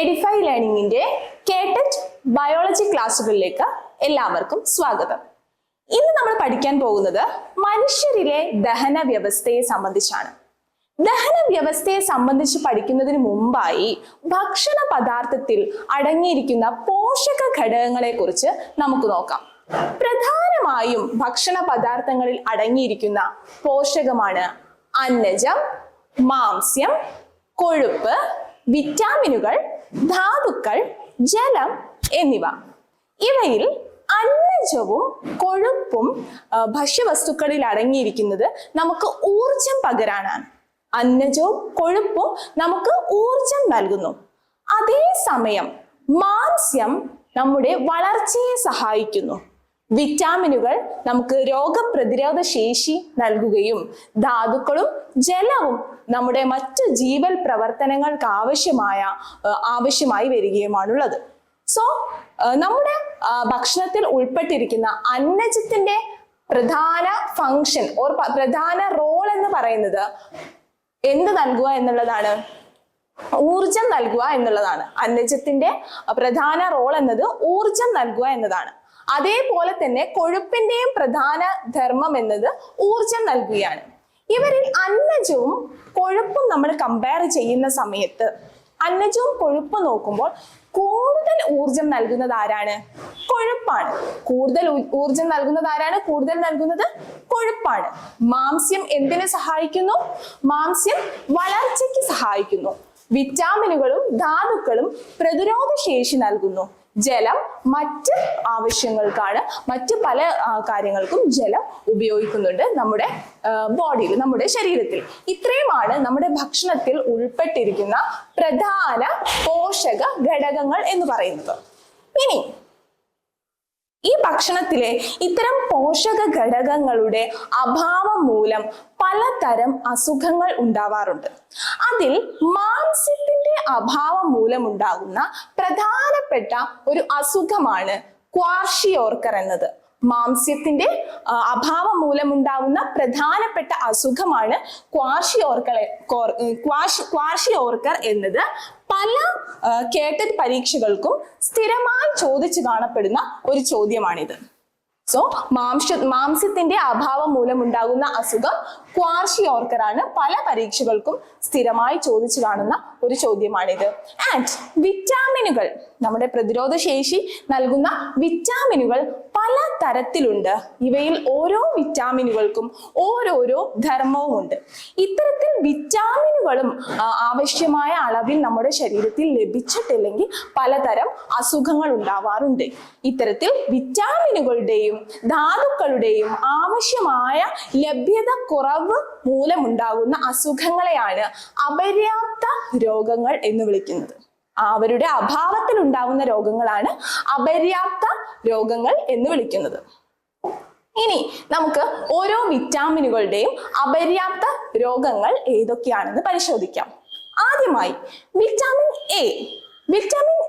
Edify ലേണിംഗിന്റെ കേട്ടറ്റ് biology ക്ലാസ്സുകളിലേക്ക് എല്ലാവർക്കും സ്വാഗതം. ഇന്ന് നമ്മൾ പഠിക്കാൻ പോകുന്നത് മനുഷ്യരിലെ ദഹന വ്യവസ്ഥയെ സംബന്ധിച്ചാണ്. ദഹന വ്യവസ്ഥയെ സംബന്ധിച്ച് പഠിക്കുന്നതിന് മുമ്പായി ഭക്ഷണ പദാർത്ഥത്തിൽ അടങ്ങിയിരിക്കുന്ന പോഷക ഘടകങ്ങളെ കുറിച്ച് നമുക്ക് നോക്കാം. പ്രധാനമായും ഭക്ഷണ പദാർത്ഥങ്ങളിൽ അടങ്ങിയിരിക്കുന്ന പോഷകമാണ് അന്നജം, മാംസ്യം, കൊഴുപ്പ്, വിറ്റാമിനുകൾ, ധാതുക്കൾ, ജലം എന്നിവ. ഇവയിൽ അന്നജവും കൊഴുപ്പും ഭക്ഷ്യവസ്തുക്കളിൽ അടങ്ങിയിരിക്കുന്നത് നമുക്ക് ഊർജം പകരാനാണ്. അന്നജവും കൊഴുപ്പും നമുക്ക് ഊർജം നൽകുന്നു. അതേസമയം മാംസ്യം നമ്മുടെ വളർച്ചയെ സഹായിക്കുന്നു. വിറ്റാമിനുകൾ നമുക്ക് രോഗപ്രതിരോധ ശേഷി നൽകുകയും ധാതുക്കളും ജലവും നമ്മുടെ മറ്റ് ജീവൽ പ്രവർത്തനങ്ങൾക്ക് ആവശ്യമായി വരികയുമാണുള്ളത്. സോ നമ്മുടെ ഭക്ഷണത്തിൽ ഉൾപ്പെട്ടിരിക്കുന്ന അന്നജത്തിന്റെ പ്രധാന ഫങ്ഷൻ പ്രധാന റോൾ എന്ന് പറയുന്നത് എന്ത് നൽകുക എന്നുള്ളതാണ്? ഊർജം നൽകുക എന്നുള്ളതാണ്. അന്നജത്തിന്റെ പ്രധാന റോൾ എന്നത് ഊർജം നൽകുക എന്നതാണ്. അതേപോലെ തന്നെ കൊഴുപ്പിന്റെയും പ്രധാന ധർമ്മം എന്നത് ഊർജം നൽകുകയാണ്. ഇവരിൽ അന്നജവും കൊഴുപ്പും നമ്മൾ കമ്പയർ ചെയ്യുന്ന സമയത്ത് അന്നജവും കൊഴുപ്പും നോക്കുമ്പോൾ കൂടുതൽ ഊർജം നൽകുന്നത് ആരാണ്? കൊഴുപ്പാണ്. കൂടുതൽ ഊർജം നൽകുന്നത് ആരാണ്? കൂടുതൽ നൽകുന്നത് കൊഴുപ്പാണ്. മാംസ്യം എന്തിനു സഹായിക്കുന്നു? മാംസ്യം വളർച്ചയ്ക്ക് സഹായിക്കുന്നു. വിറ്റാമിനുകളും ധാതുക്കളും പ്രതിരോധ ശേഷി നൽകുന്നു. ജലം മറ്റ് ആവശ്യങ്ങൾക്കാണ്, മറ്റ് പല കാര്യങ്ങൾക്കും ജലം ഉപയോഗിക്കുന്നുണ്ട് നമ്മുടെ ബോഡിയിൽ, നമ്മുടെ ശരീരത്തിൽ. ഇത്രയുമാണ് നമ്മുടെ ഭക്ഷണത്തിൽ ഉൾപ്പെട്ടിരിക്കുന്ന പ്രധാന പോഷക ഘടകങ്ങൾ എന്ന് പറയുന്നത്. ഇനി ഈ ഭക്ഷണത്തിലെ ഇത്തരം പോഷക ഘടകങ്ങളുടെ അഭാവം മൂലം പലതരം അസുഖങ്ങൾ ഉണ്ടാവാറുണ്ട്. അതിൽ മാംസ്യത്തിന്റെ അഭാവം മൂലമുണ്ടാകുന്ന പ്രധാനപ്പെട്ട ഒരു അസുഖമാണ് ക്വാഷിയോർക്കർ എന്നത്. മാംസ്യത്തിന്റെ അഭാവം മൂലമുണ്ടാകുന്ന പ്രധാനപ്പെട്ട അസുഖമാണ് ക്വാഷിയോർക്കർ എന്നത്. പല കേട്ടറ്റ് പരീക്ഷകൾക്കും സ്ഥിരമായി ചോദിച്ചു കാണപ്പെടുന്ന ഒരു ചോദ്യമാണിത്. സോ മാംസ്യത്തിന്റെ അഭാവം മൂലമുണ്ടാകുന്ന അസുഖം ക്വാഷിയോർക്കർ ആണ്. പല പരീക്ഷകൾക്കും സ്ഥിരമായി ചോദിച്ചു കാണുന്ന ഒരു ചോദ്യമാണിത്. ആൻഡ് വിറ്റാമിനുകൾ, നമ്മുടെ പ്രതിരോധ ശേഷി നൽകുന്ന വിറ്റാമിനുകൾ പല തരത്തിലുണ്ട്. ഇവയിൽ ഓരോ വിറ്റാമിനുകൾക്കും ഓരോരോ ധർമ്മവും ഉണ്ട്. ഇത്തരത്തിൽ വിറ്റാമിനുകളും ആവശ്യമായ അളവിൽ നമ്മുടെ ശരീരത്തിൽ ലഭിച്ചിട്ടില്ലെങ്കിൽ പലതരം അസുഖങ്ങൾ ഉണ്ടാവാറുണ്ട്. ഇത്തരത്തിൽ വിറ്റാമിനുകളുടെയും ധാതുക്കളുടെയും ആവശ്യമായ ലഭ്യത കുറവ് മൂലമുണ്ടാകുന്ന അസുഖങ്ങളെയാണ് അപര്യാപ്ത രോഗങ്ങൾ എന്ന് വിളിക്കുന്നത്. അവരുടെ അഭാവത്തിൽ ഉണ്ടാകുന്ന രോഗങ്ങളാണ് അപര്യാപ്ത രോഗങ്ങൾ എന്ന് വിളിക്കുന്നത്. ഇനി നമുക്ക് ഓരോ വിറ്റാമിനുകളുടെയും അപര്യാപ്ത രോഗങ്ങൾ ഏതൊക്കെയാണെന്ന് പരിശോധിക്കാം. ആദ്യമായി വിറ്റാമിൻ എ. വിറ്റാമിൻ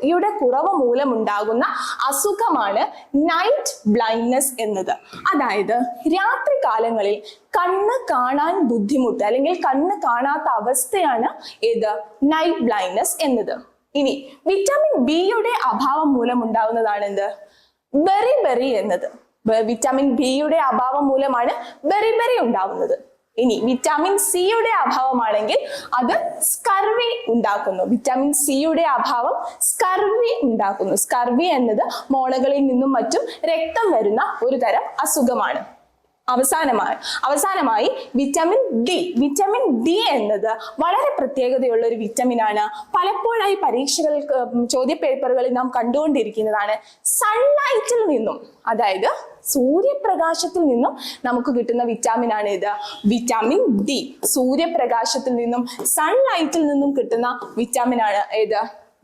എയുടെ കുറവ് മൂലമുണ്ടാകുന്ന അസുഖമാണ് നൈറ്റ് ബ്ലൈൻഡ്നെസ് എന്നത്. അതായത് രാത്രി കാലങ്ങളിൽ കണ്ണ് കാണാൻ ബുദ്ധിമുട്ട് അല്ലെങ്കിൽ കണ്ണ് കാണാത്ത അവസ്ഥയാണ് ഏത്? നൈറ്റ് ബ്ലൈൻഡ്നെസ് എന്നത്. ഇനി വിറ്റാമിൻ ബിയുടെ അഭാവം മൂലമുണ്ടാകുന്നതാണ് എന്ത്? ബെറിബെറി എന്നത്. വിറ്റാമിൻ ബിയുടെ അഭാവം മൂലമാണ് ബെറിബെറി ഉണ്ടാവുന്നത്. ഇനി വിറ്റാമിൻ സിയുടെ അഭാവമാണെങ്കിൽ അത് സ്കർവി ഉണ്ടാക്കുന്നു. വിറ്റാമിൻ സിയുടെ അഭാവം സ്കർവി ഉണ്ടാക്കുന്നു. സ്കർവി എന്നത് മോണകളിൽ നിന്നും മറ്റും രക്തം വരുന്ന ഒരു തരം അസുഖമാണ്. അവസാനമായി വിറ്റാമിൻ ഡി. വിറ്റാമിൻ ഡി എന്നത് വളരെ പ്രത്യേകതയുള്ള ഒരു വിറ്റാമിനാണ്. പലപ്പോഴായി ചോദ്യ പേപ്പറുകളിൽ നാം കണ്ടുകൊണ്ടിരിക്കുന്നതാണ്. സൺലൈറ്റിൽ നിന്നും, അതായത് സൂര്യപ്രകാശത്തിൽ നിന്നും നമുക്ക് കിട്ടുന്ന വിറ്റാമിനാണ് ഇത്? Vitamin D. സൂര്യപ്രകാശത്തിൽ നിന്നും സൺലൈറ്റിൽ നിന്നും കിട്ടുന്ന വിറ്റാമിനാണ് ഏത്?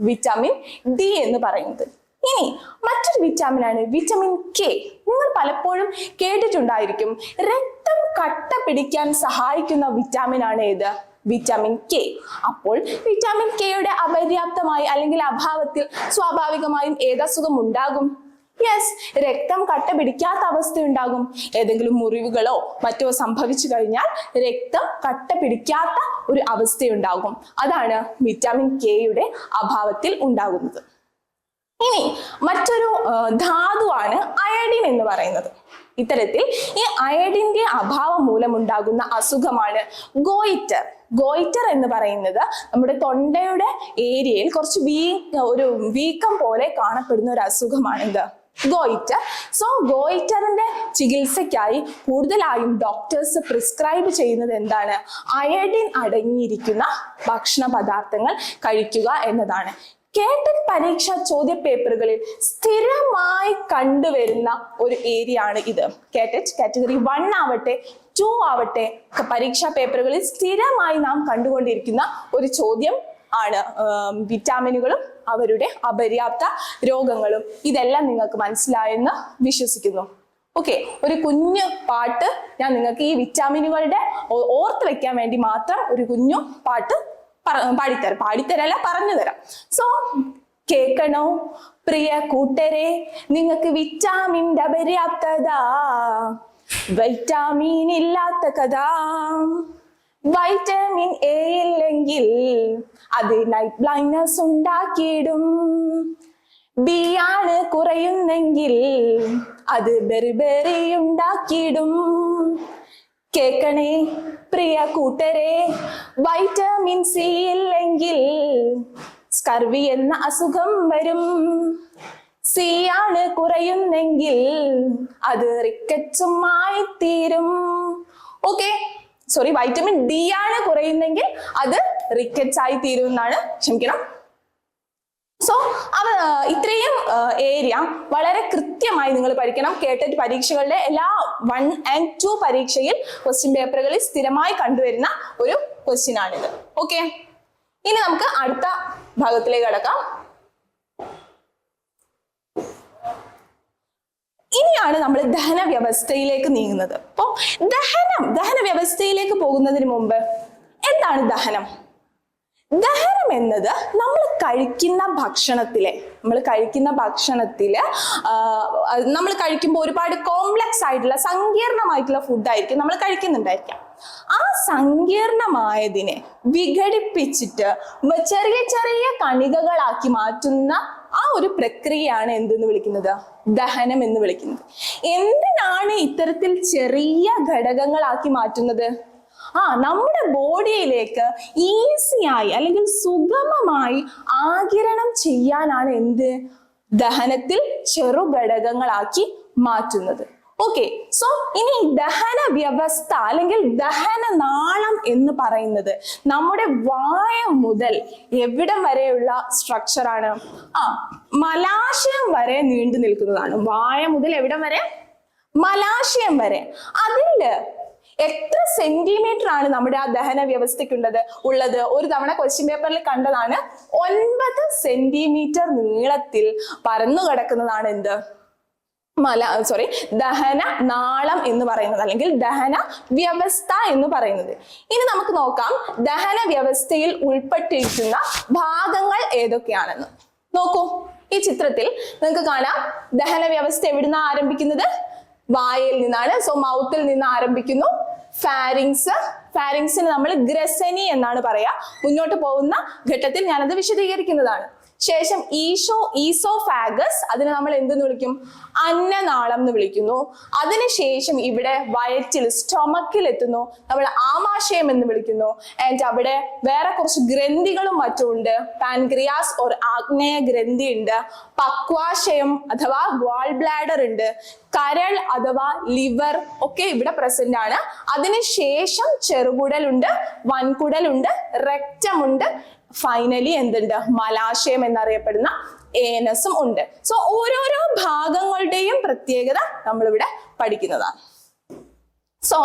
വിറ്റാമിൻ ഡി എന്ന് പറയുന്നത്. ഇനി മറ്റൊരു വിറ്റാമിനാണ് വിറ്റാമിൻ കെ. നിങ്ങൾ പലപ്പോഴും കേട്ടിട്ടുണ്ടായിരിക്കും, രക്തം കട്ട പിടിക്കാൻ സഹായിക്കുന്ന വിറ്റാമിനാണ് ഏത്? Vitamin K. അപ്പോൾ വിറ്റാമിൻ കെയുടെ അപര്യാപ്തമായി അല്ലെങ്കിൽ അഭാവത്തിൽ സ്വാഭാവികമായും ഏതസുഖം ഉണ്ടാകും? യെസ്, രക്തം കട്ട പിടിക്കാത്ത അവസ്ഥ ഉണ്ടാകും. ഏതെങ്കിലും മുറിവുകളോ മറ്റോ സംഭവിച്ചു കഴിഞ്ഞാൽ രക്തം കട്ട പിടിക്കാത്ത ഒരു അവസ്ഥയുണ്ടാകും. അതാണ് വിറ്റാമിൻ കെയുടെ അഭാവത്തിൽ ഉണ്ടാകുന്നത്. ഇനി മറ്റൊരു ധാതുവാണ് അയഡിൻ എന്ന് പറയുന്നത്. ഇത്തരത്തിൽ ഈ അയഡിന്റെ അഭാവം മൂലമുണ്ടാകുന്ന അസുഖമാണ് ഗോയിറ്റർ. ഗോയിറ്റർ എന്ന് പറയുന്നത് നമ്മുടെ തൊണ്ടയുടെ ഏരിയയിൽ കുറച്ച് ഒരു വീക്കം പോലെ കാണപ്പെടുന്ന ഒരു അസുഖമാണിത്, ഗോയിറ്റർ. സോ ഗോയിറ്ററിന്റെ ചികിത്സയ്ക്കായി കൂടുതലായും ഡോക്ടേഴ്സ് പ്രിസ്ക്രൈബ് ചെയ്യുന്നത് എന്താണ്? അയഡിൻ അടങ്ങിയിരിക്കുന്ന ഭക്ഷണ പദാർത്ഥങ്ങൾ കഴിക്കുക എന്നതാണ്. കേട്ടറ്റ് പരീക്ഷാ ചോദ്യ പേപ്പറുകളിൽ സ്ഥിരമായി കണ്ടുവരുന്ന ഒരു ഏരിയ ആണ് ഇത്. കേട്ടറ്റ് കാറ്റഗറി 1 ആവട്ടെ 2 ആവട്ടെ പരീക്ഷാ പേപ്പറുകളിൽ സ്ഥിരമായി നാം കണ്ടുകൊണ്ടിരിക്കുന്ന ഒരു ചോദ്യം ആണ് വിറ്റാമിനുകളും അവരുടെ അപര്യാപ്ത രോഗങ്ങളും. ഇതെല്ലാം നിങ്ങൾക്ക് മനസ്സിലായെന്ന് വിശ്വസിക്കുന്നു. ഓക്കെ, ഒരു കുഞ്ഞു പാട്ട് ഞാൻ നിങ്ങൾക്ക് ഈ വിറ്റാമിനുകളുടെ ഓർത്ത് വെക്കാൻ വേണ്ടി മാത്രം ഒരു കുഞ്ഞു പാട്ട് പാടിത്തരല്ല പറഞ്ഞു തരാം. സോ കേൾക്കണോ പ്രിയ കൂട്ടരെ, നിങ്ങൾക്ക് വിറ്റാമിൻ്റെ അപര്യാപ്തത, വൈറ്റാമിൻ ഇല്ലാത്ത കഥ. വൈറ്റമിൻ എ ഇല്ലെങ്കിൽ അത് നൈറ്റ് ബ്ലൈൻഡ്നെസ് ഉണ്ടാക്കിയിടും. ബി ആണ് കുറയുന്നെങ്കിൽ അത് ബെറി ഉണ്ടാക്കിയിടും. കേക്കണേ പ്രിയ കൂട്ടരെ, വൈറ്റമിൻ സി ഇല്ലെങ്കിൽ സ്കർവി എന്ന അസുഖം വരും. സി ആണ് കുറയുന്നെങ്കിൽ അത് റിക്കറ്റുമായി തീരും. ഓക്കെ, സോറി, വൈറ്റമിൻ ഡി ആണ് കുറയുന്നെങ്കിൽ അത് റിക്കറ്റ്സ് ആയി തീരും എന്നാണ്, ക്ഷമിക്കണം. സോ ഇത്രയും ഏരിയ വളരെ കൃത്യമായി നിങ്ങൾ പഠിക്കണം. കേട്ടറ്റ് പരീക്ഷകളുടെ എല്ലാ 1 and 2 പരീക്ഷയിൽ ക്വസ്റ്റ്യൻ പേപ്പറുകളിൽ സ്ഥിരമായി കണ്ടുവരുന്ന ഒരു ക്വസ്റ്റ്യൻ ആണിത്. ഓക്കെ, ഇനി നമുക്ക് അടുത്ത ഭാഗത്തിലേക്ക് കടക്കാം. ഇനിയാണ് നമ്മൾ ദഹന വ്യവസ്ഥയിലേക്ക് നീങ്ങുന്നത്. അപ്പോൾ ദഹന വ്യവസ്ഥയിലേക്ക് പോകുന്നതിന് മുമ്പ് എന്താണ് ദഹനം? ദഹനം എന്നത് നമ്മൾ കഴിക്കുന്ന ഭക്ഷണത്തില് നമ്മൾ കഴിക്കുമ്പോൾ ഒരുപാട് കോംപ്ലക്സ് ആയിട്ടുള്ള സങ്കീർണമായിട്ടുള്ള ഫുഡായിരിക്കും നമ്മൾ കഴിക്കുന്നുണ്ടായിരിക്കാം. ആ സങ്കീർണമായതിനെ വിഘടിപ്പിച്ചിട്ട് ചെറിയ ചെറിയ കണികകളാക്കി മാറ്റുന്ന ആ ഒരു പ്രക്രിയയാണ് എന്തെന്ന് വിളിക്കുന്നത്? ദഹനം എന്ന് വിളിക്കുന്നത്. എന്തിനാണ് ഇത്തരത്തിൽ ചെറിയ ഘടകങ്ങളാക്കി മാറ്റുന്നത്? നമ്മുടെ ബോഡിയിലേക്ക് ഈസിയായി അല്ലെങ്കിൽ സുഗമമായി ആഗിരണം ചെയ്യാനാണ് എന്ത് ദഹനത്തിൽ ചെറു ഘടകങ്ങളാക്കി മാറ്റുന്നത്. ഓക്കെ, സോ ഇനി ദഹന വ്യവസ്ഥ അല്ലെങ്കിൽ ദഹന നാളം എന്ന് പറയുന്നത് നമ്മുടെ വായ മുതൽ എവിടം വരെയുള്ള സ്ട്രക്ചറാണ്? മലാശയം വരെ നീണ്ടു നിൽക്കുന്നതാണ്. വായ മുതൽ എവിടം വരെ? മലാശയം വരെ. അതില് എത്ര സെന്റിമീറ്റർ ആണ് നമ്മുടെ ആ ദഹന വ്യവസ്ഥയ്ക്കുള്ളത്? ഒരു തവണ ക്വസ്റ്റ്യൻ പേപ്പറിൽ കണ്ടതാണ്. 9 സെന്റിമീറ്റർ നീളത്തിൽ പരന്നു കിടക്കുന്നതാണ് എന്ത്? ദഹന നാളം എന്ന് പറയുന്നത്, അല്ലെങ്കിൽ ദഹന വ്യവസ്ഥ എന്ന് പറയുന്നത്. ഇനി നമുക്ക് നോക്കാം ദഹന വ്യവസ്ഥയിൽ ഉൾപ്പെട്ടിരിക്കുന്ന ഭാഗങ്ങൾ ഏതൊക്കെയാണെന്ന്. നോക്കൂ, ഈ ചിത്രത്തിൽ നിങ്ങൾക്ക് കാണാം ദഹന വ്യവസ്ഥ എവിടുന്ന ആരംഭിക്കുന്നത്? വായയിൽ നിന്നാണ്. സോ മൗത്തിൽ നിന്ന് ആരംഭിക്കുന്നു. ഫാരിങ്സിന് നമ്മൾ ഗ്രസനി എന്നാണ് പറയാ. മുന്നോട്ട് പോകുന്ന ഘട്ടത്തിൽ ഞാനത് വിശദീകരിക്കുന്നതാണ്. ശേഷം ഈസോഫാഗസ്, അതിനെ നമ്മൾ എന്തെന്ന് വിളിക്കും? അന്നനാളം എന്ന് വിളിക്കുന്നു. അതിനുശേഷം ഇവിടെ വയറ്റിൽ സ്റ്റൊമക്കിൽ എത്തുന്നു, നമ്മൾ ആമാശയം എന്ന് വിളിക്കുന്നു. ആൻഡ് അവിടെ വേറെ കുറച്ച് ഗ്രന്ഥികളും മറ്റും ഉണ്ട്. പാൻക്രിയാസ് ഒരു ആഗ്നേയ ഗ്രന്ഥി ഉണ്ട്, പക്വാശയം അഥവാ ഗോൾ ബ്ലാഡർ ഉണ്ട്, കരൾ അഥവാ ലിവർ ഒക്കെ ഇവിടെ പ്രസന്റ് ആണ്. അതിനുശേഷം ചെറുകുടലുണ്ട്, വൻകുടലുണ്ട്, റെക്റ്റം ഉണ്ട്, ഫൈനലി എന്തുണ്ട്? മലാശയം എന്നറിയപ്പെടുന്ന ഏനസും ഉണ്ട്. സോ ഓരോരോ ഭാഗങ്ങളുടെയും പ്രത്യേകത നമ്മളിവിടെ പഠിക്കുന്നതാണ്. സോ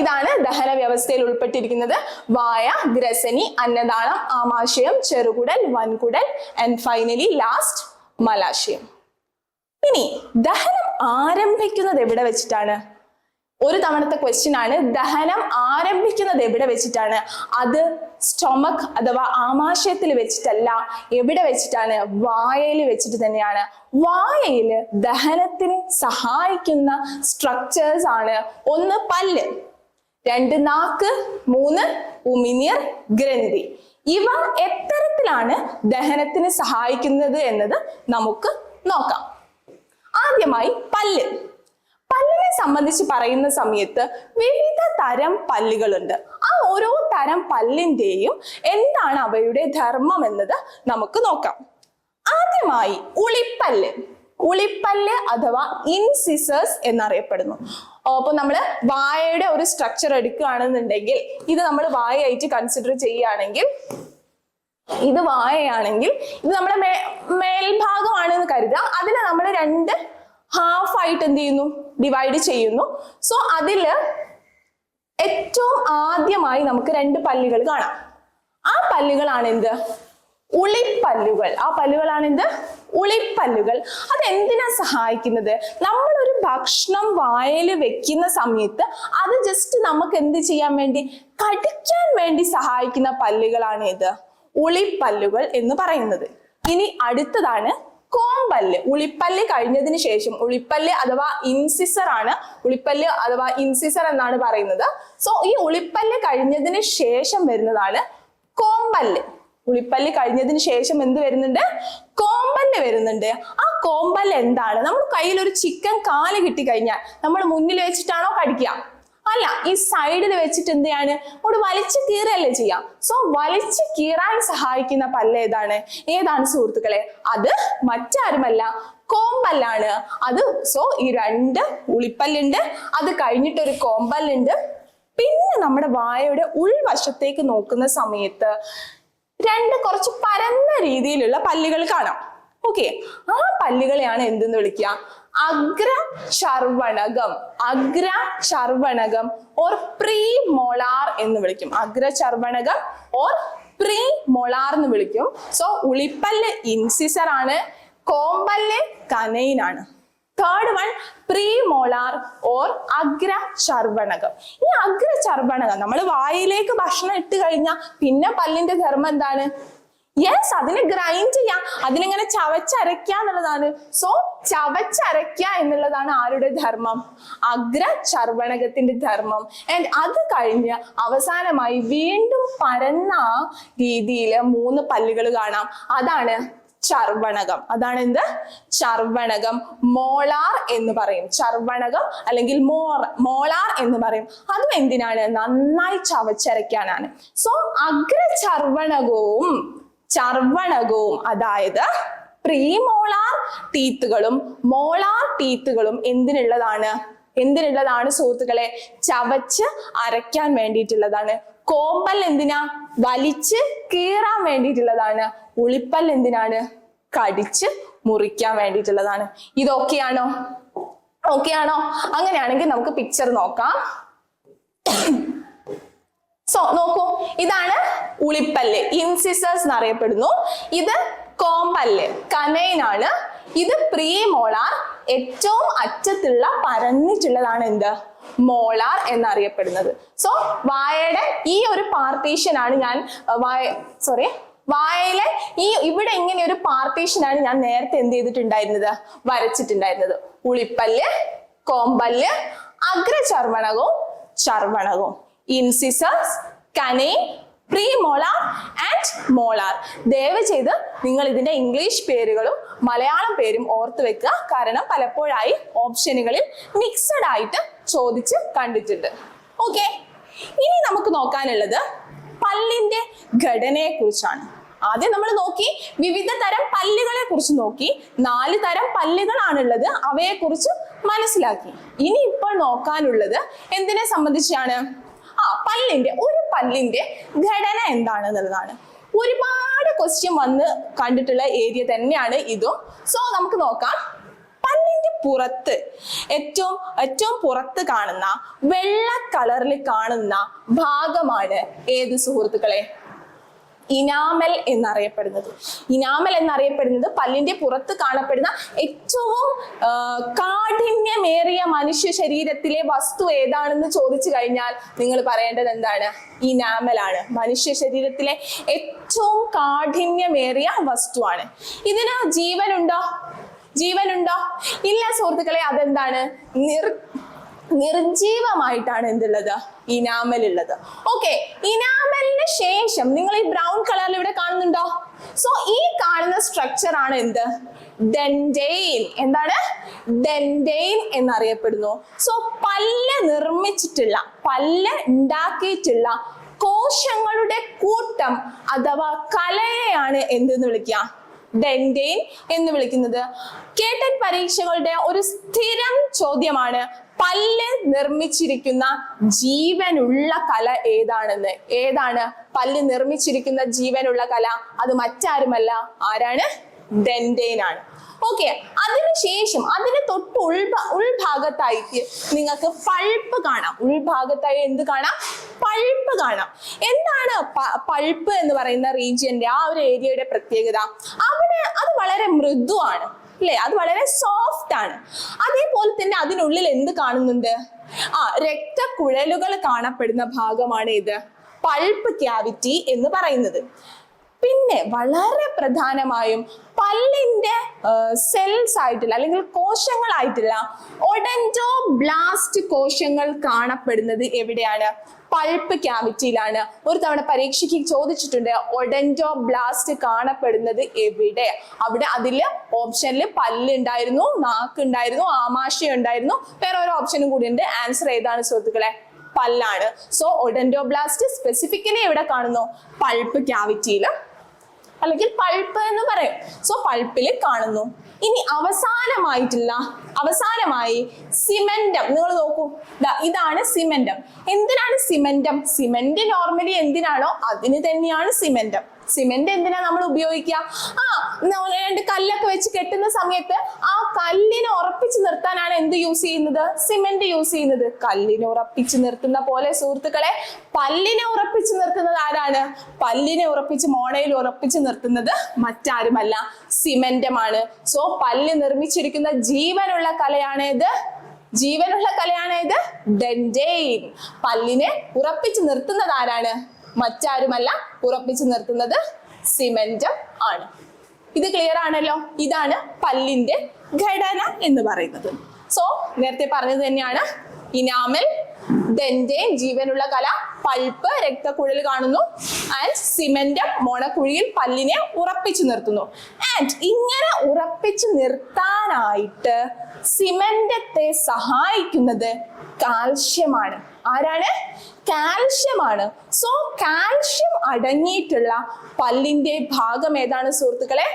ഇതാണ് ദഹന വ്യവസ്ഥയിൽ ഉൾപ്പെട്ടിരിക്കുന്നത്. വായ, ഗ്രസനി, അന്നനാളം, ആമാശയം, ചെറുകുടൽ, വൻകുടൽ ആൻഡ് ഫൈനലി ലാസ്റ്റ് മലാശയം. ഇനി ദഹനം ആരംഭിക്കുന്നത് എവിടെ വെച്ചിട്ടാണ്? ഒരു തവണത്തെ ക്വസ്റ്റ്യൻ ആണ്. ദഹനം ആരംഭിക്കുന്നത് എവിടെ വെച്ചിട്ടാണ്? അത് സ്റ്റൊമക് അഥവാ ആമാശയത്തിൽ വെച്ചിട്ടല്ല. എവിടെ വെച്ചിട്ടാണ്? വായയിൽ വെച്ചിട്ട് തന്നെയാണ്. വായയിൽ ദഹനത്തിന് സഹായിക്കുന്ന സ്ട്രക്ചേഴ്സ് ആണ്: 1 പല്ല്, 2 നാക്ക്, 3 ഉമിനീർ ഗ്രന്ഥി. ഇവ എത്തരത്തിലാണ് ദഹനത്തിന് സഹായിക്കുന്നത് എന്നത് നമുക്ക് നോക്കാം. ആദ്യമായി പല്ല്. പല്ലിനെ സംബന്ധിച്ച് പറയുന്ന സമയത്ത് വിവിധ തരം പല്ലുകളുണ്ട്. ആ ഓരോ തരം പല്ലിന്റെയും എന്താണ് അവയുടെ ധർമ്മം എന്നത് നമുക്ക് നോക്കാം. ആദ്യമായി ഉളിപ്പല്ല്. ഉളിപ്പല്ല് അഥവാ ഇൻസിസേഴ്സ് എന്നറിയപ്പെടുന്നു. അപ്പൊ നമ്മള് വായയുടെ ഒരു സ്ട്രക്ചർ എടുക്കുകയാണെന്നുണ്ടെങ്കിൽ, ഇത് നമ്മൾ വായയായിട്ട് കൺസിഡർ ചെയ്യുകയാണെങ്കിൽ, ഇത് വായയാണെങ്കിൽ ഇത് നമ്മുടെ മേൽഭാഗമാണെന്ന് കരുതാം. അതിനെ നമ്മൾ 2 ഹാഫ് ആയിട്ട് എന്ത് ചെയ്യുന്നു? ഡിവൈഡ് ചെയ്യുന്നു. സോ അതില് ഏറ്റവും ആദ്യമായി നമുക്ക് 2 പല്ലുകൾ കാണാം. ആ പല്ലുകളാണ് എന്ത്? ഉളിപ്പല്ലുകൾ. ആ പല്ലുകളാണ് എന്ത്? ഉളിപ്പല്ലുകൾ. അതെന്തിനാ സഹായിക്കുന്നത്? നമ്മളൊരു ഭക്ഷണം വായയിൽ വെക്കുന്ന സമയത്ത് അത് ജസ്റ്റ് നമുക്ക് എന്ത് ചെയ്യാൻ വേണ്ടി, കടിക്കാൻ വേണ്ടി സഹായിക്കുന്ന പല്ലുകളാണ് ഇത് ഉളിപ്പല്ലുകൾ എന്ന് പറയുന്നത്. ഇനി അടുത്തതാണ് കോമ്പല്ല്. ഉളിപ്പല്ല് കഴിഞ്ഞതിന് ശേഷം, ഉളിപ്പല്ല് അഥവാ ഇൻസിസർ ആണ്. ഉളിപ്പല്ല് അഥവാ ഇൻസിസർ എന്നാണ് പറയുന്നത്. സോ ഈ ഉളിപ്പല്ല് കഴിഞ്ഞതിന് ശേഷം വരുന്നതാണ് കോമ്പല്ല്. ഉളിപ്പല്ല് കഴിഞ്ഞതിന് ശേഷം എന്ത് വരുന്നുണ്ട്? കോമ്പല്ല് വരുന്നുണ്ട്. ആ കോമ്പല്ല് എന്താണ്? നമ്മൾ കയ്യിൽ ഒരു ചിക്കൻ കാല് കിട്ടിക്കഴിഞ്ഞാൽ നമ്മൾ മുന്നിൽ വെച്ചിട്ടാണോ കടിക്കുക? അല്ല, ഈ സൈഡിൽ വെച്ചിട്ട് എന്ത് ചെയ്യാണ്? അവിടെ വലിച്ചു കീറല്ലേ ചെയ്യാം. സോ വലിച്ചു കീറാൻ സഹായിക്കുന്ന പല്ല് ഏതാണ് സുഹൃത്തുക്കളെ? അത് മറ്റാരുമല്ല, കോമ്പല്ലാണ്. അത് സോ ഈ 2 ഉളിപ്പല്ലുണ്ട്, അത് കഴിഞ്ഞിട്ട് ഒരു കോമ്പല്ലുണ്ട്. പിന്നെ നമ്മുടെ വായയുടെ ഉൾവശത്തേക്ക് നോക്കുന്ന സമയത്ത് 2 കുറച്ച് പരന്ന രീതിയിലുള്ള പല്ലുകൾ കാണാം. ഓക്കെ, ആ പല്ലുകളെയാണ് എന്തെന്ന് വിളിക്കുക? അഗ്രചർവണകം. അഗ്രചർവണകം ഓർ പ്രീ മോളാർ എന്ന് വിളിക്കും. അഗ്രചർവണകം ഓർ പ്രീ മോളാർ എന്ന് വിളിക്കും. സോ ഉളിപ്പല്ല് ഇൻസിസർ ആണ്, കോമ്പല്ല് കനൈൻ ആണ്. Third one pre molar or അഗ്രചർവണകം. ഈ അഗ്രചർവണകം നമ്മൾ വായിലേക്ക് ഭക്ഷണം ഇട്ട് കഴിഞ്ഞാൽ പിന്നെ പല്ലിന്റെ ധർമ്മം എന്താണ്? യെസ്, അതിനെ ഗ്രൈൻഡ് ചെയ്യാം, അതിനെങ്ങനെ ചവച്ചരയ്ക്കുക എന്നുള്ളതാണ്. സോ ചവച്ചരയ്ക്കുക എന്നുള്ളതാണ് ആരുടെ ധർമ്മം? അഗ്രചർവണകത്തിന്റെ ധർമ്മം. ആൻഡ് അത് കഴിഞ്ഞ് അവസാനമായി വീണ്ടും പരന്ന രീതിയിൽ 3 പല്ലുകൾ കാണാം. അതാണ് ചർവണകം. അതാണ് എന്ത്? ചർവണകം. മോളാർ എന്ന് പറയും. ചർവണകം അല്ലെങ്കിൽ മോളാർ എന്ന് പറയും. അതും എന്തിനാണ്? നന്നായി ചവച്ചരയ്ക്കാനാണ്. സോ അഗ്രചർവണകവും ചർവണകവും, അതായത് പ്രീമോളാർ ടീത്തുകളും മോളാർ ടീത്തുകളും എന്തിനുള്ളതാണ് സുഹൃത്തുക്കളെ? ചവച്ച് അരയ്ക്കാൻ വേണ്ടിയിട്ടുള്ളതാണ്. കോമ്പൽ എന്തിനാ? വലിച്ച് കീറാൻ വേണ്ടിയിട്ടുള്ളതാണ്. ഉളിപ്പൽ എന്തിനാണ്? കടിച്ച് മുറിക്കാൻ വേണ്ടിയിട്ടുള്ളതാണ്. ഇതൊക്കെയാണോ? ഓക്കെയാണോ? അങ്ങനെയാണെങ്കിൽ നമുക്ക് പിക്ചർ നോക്കാം. സോ നോക്കൂ, ഇതാണ് ഉളിപ്പല്ല്, ഇൻസിസേഴ്സ് എന്നറിയപ്പെടുന്നു. ഇത് കോമ്പല്ല്, കനൈൻ ആണ്. ഇത് പ്രീ മോളാർ, ഏറ്റവും അറ്റത്തുള്ള പരന്നിട്ടുള്ളതാണ് എന്ത്? മോളാർ എന്നറിയപ്പെടുന്നത്. സോ വായയുടെ ഈ ഒരു പാർട്ടീഷൻ ആണ് ഞാൻ വായയിലെ ഇവിടെ ഇങ്ങനെ ഒരു പാർട്ടീഷൻ ആണ് ഞാൻ നേരത്തെ എന്ത് ചെയ്തിട്ടുണ്ടായിരുന്നത്? വരച്ചിട്ടുണ്ടായിരുന്നത്. ഉളിപ്പല്ല്, കോമ്പല്ല്, അഗ്രചർവണകവും ചർവണകവും. Incisors, canine, pre molar and molar. ദയവ് ചെയ്ത് നിങ്ങൾ ഇതിന്റെ ഇംഗ്ലീഷ് പേരുകളും മലയാളം പേരും ഓർത്ത് വെക്കുക. കാരണം പലപ്പോഴായി ഓപ്ഷനുകളിൽ മിക്സഡ് ആയിട്ട് ചോദിച്ച് കണ്ടിട്ടുണ്ട്. ഓക്കെ, ഇനി നമുക്ക് നോക്കാനുള്ളത് പല്ലിന്റെ ഘടനയെ കുറിച്ചാണ്. ആദ്യം നമ്മൾ നോക്കി വിവിധ തരം പല്ലുകളെ കുറിച്ച് നോക്കി. 4 തരം പല്ലുകളാണുള്ളത്, അവയെ കുറിച്ച് മനസ്സിലാക്കി. ഇനി ഇപ്പോൾ നോക്കാനുള്ളത് എന്തിനെ സംബന്ധിച്ചാണ്? ഒരു പല്ലിന്റെ ഘടന എന്താണെന്നുള്ളതാണ്. ഒരുപാട് ക്വസ്റ്റ്യൻ വന്ന് കണ്ടിട്ടുള്ള ഏരിയ തന്നെയാണ് ഇതും. സോ നമുക്ക് നോക്കാം. പല്ലിന്റെ പുറത്ത് ഏറ്റവും പുറത്ത് കാണുന്ന വെള്ള കളറിൽ കാണുന്ന ഭാഗമാണ് ഏത് സുഹൃത്തുക്കളെ? ഇനാമൽ എന്നറിയപ്പെടുന്നത്. ഇനാമൽ എന്നറിയപ്പെടുന്നത് പല്ലിന്റെ പുറത്ത് കാണപ്പെടുന്ന ഏറ്റവും കാഠിന്യമേറിയ മനുഷ്യ ശരീരത്തിലെ വസ്തു ഏതാണെന്ന് ചോദിച്ചു കഴിഞ്ഞാൽ നിങ്ങൾ പറയേണ്ടത് എന്താണ്? ഇനാമൽ ആണ്. മനുഷ്യ ശരീരത്തിലെ ഏറ്റവും കാഠിന്യമേറിയ വസ്തുവാണ്. ഇതിന് ജീവനുണ്ടോ? ജീവനുണ്ടോ? ഇല്ല സുഹൃത്തുക്കളെ. അതെന്താണ്? നിർജീവമായിട്ടാണ് എന്തുള്ളത്? ഇനാമൽ ഉള്ളത്. ഓക്കെ, ഇനാമലിന് ശേഷം നിങ്ങൾ ഈ ബ്രൗൺ കളറിൽ ഇവിടെ കാണുന്നുണ്ടോ? സോ ഈ കാണുന്ന സ്ട്രക്ചർ ആണ് എന്ത്? ഡെൻഡെയിൻ. എന്താണ്? ഡെൻഡെയിൻ എന്നറിയപ്പെടുന്നു. സോ പല്ല് നിർമ്മിച്ചിട്ടുള്ള, പല്ല് ഉണ്ടാക്കിയിട്ടുള്ള കോശങ്ങളുടെ കൂട്ടം അഥവാ കലയെയാണ് എന്തെന്ന് വിളിക്കുക? ഡെൻഡെയിൻ എന്ന് വിളിക്കുന്നത്. കേട്ടറ്റ് പരീക്ഷകളുടെ ഒരു സ്ഥിരം ചോദ്യമാണ് പല്ല് നിർമ്മിച്ചിരിക്കുന്ന ജീവനുള്ള കല ഏതാണെന്ന്. ഏതാണ് പല്ല് നിർമ്മിച്ചിരിക്കുന്ന ജീവനുള്ള കല? അത് മറ്റാരുമല്ല, ആരാണ്? ഡെൻഡെയിൻ ആണ്. ഓക്കെ, അതിനുശേഷം അതിന് തൊട്ട് ഉൾഭാഗത്തായിട്ട് നിങ്ങൾക്ക് പൾപ്പ് കാണാം. ഉൾഭാഗത്തായി എന്ത് കാണാം? പൾപ്പ് കാണാം. എന്താണ് പൾപ്പ് എന്ന് പറയുന്ന റീജിയന്റെ, ആ ഒരു ഏരിയയുടെ പ്രത്യേകത? അവിടെ അത് വളരെ മൃദുവാണ് അല്ലെ? അത് വളരെ സോഫ്റ്റ് ആണ്. അതേപോലെ തന്നെ അതിനുള്ളിൽ എന്ത് കാണുന്നുണ്ട്? രക്തക്കുഴലുകൾ കാണപ്പെടുന്ന ഭാഗമാണ് ഇത് പൾപ്പ് ക്യാവിറ്റി എന്ന് പറയുന്നത്. പിന്നെ വളരെ പ്രധാനമായും പല്ലിന്റെ സെൽസ് ആയിട്ടുള്ള അല്ലെങ്കിൽ കോശങ്ങളായിട്ടുള്ള ഒഡന്റോബ്ലാസ്റ്റ് കോശങ്ങൾ കാണപ്പെടുന്നത് എവിടെയാണ്? പൾപ്പ് ക്യാവിറ്റിയിലാണ്. ഒരു തവണ പരീക്ഷയ്ക്ക് ചോദിച്ചിട്ടുണ്ട് ഒഡന്റോബ്ലാസ്റ്റ് കാണപ്പെടുന്നത് എവിടെ? അവിടെ അതില് ഓപ്ഷനിൽ പല്ല് ഉണ്ടായിരുന്നു, നാക്ക് ഉണ്ടായിരുന്നു, ആമാശയം ഉണ്ടായിരുന്നു, വേറെ ഒരു ഓപ്ഷനും കൂടി ഉണ്ട്. ആൻസർ ഏതാണ് സുഹൃത്തുക്കളെ? പല്ലാണ്. സോ ഒഡന്റോബ്ലാസ്റ്റ് സ്പെസിഫിക്കലി എവിടെ കാണുന്നു? പൾപ്പ് ക്യാവിറ്റിയില്, അല്ലെങ്കിൽ പൾപ്പ് എന്ന് പറയും. സോ പൾപ്പിൽ കാണുന്നു. ഇനി അവസാനമായി സിമെന്റം. നിങ്ങൾ നോക്കൂ, ഇതാണ് സിമെന്റം. എന്തിനാണ് സിമെന്റം? സിമെന്റ് നോർമലി എന്തിനാണോ അതിന് തന്നെയാണ് സിമെന്റം. സിമെന്റ് എന്തിനാ നമ്മൾ ഉപയോഗിക്കുക? രണ്ട് കല്ലൊക്കെ വെച്ച് കെട്ടുന്ന സമയത്ത് ആ കല്ലിനെ ഉറപ്പിച്ച് നിർത്താനാണ് എന്ത് യൂസ് ചെയ്യുന്നത്? സിമെന്റ് യൂസ് ചെയ്യുന്നത്. കല്ലിനെ ഉറപ്പിച്ച് നിർത്തുന്ന പോലെ സുഹൃത്തുക്കളെ പല്ലിനെ ഉറപ്പിച്ച് നിർത്തുന്നത് ആരാണ്? പല്ലിനെ ഉറപ്പിച്ച് മോണയിൽ ഉറപ്പിച്ച് നിർത്തുന്നത് മറ്റാരുമല്ല, സിമെന്റമാണ്. സോ പല്ല് നിർമ്മിച്ചിരിക്കുന്ന ജീവനുള്ള കലയാണേത്? ജീവനുള്ള കലയാണേത്? ഡെൻഡെയിൻ. പല്ലിനെ ഉറപ്പിച്ച് നിർത്തുന്നത് ആരാണ്? മറ്റാരുമല്ല, ഉറപ്പിച്ചു നിർത്തുന്നത് സിമെന്റം ആണ്. ഇത് ക്ലിയർ ആണല്ലോ? ഇതാണ് പല്ലിന്റെ ഘടന എന്ന് പറയുന്നത്. സോ നേരത്തെ പറഞ്ഞത് തന്നെയാണ്. ഇനാമൽ, ഡെൻഡെയിൻ ജീവനുള്ള കല, പൾപ്പ് രക്തക്കുഴൽ കാണുന്നു, ആൻഡ് സിമെന്റം മോണക്കുഴിയിൽ പല്ലിനെ ഉറപ്പിച്ചു നിർത്തുന്നു. ആൻഡ് ഇങ്ങനെ ഉറപ്പിച്ചു നിർത്താനായിട്ട് സിമെന്റത്തെ സഹായിക്കുന്നത് കാൽഷ്യമാണ്. ആരാണ്? കാൽഷ്യമാണ്. സോ കാൽഷ്യം അടങ്ങിയിട്ടുള്ള പല്ലിന്റെ ഭാഗം ഏതാണ് സുഹൃത്തുക്കളെ?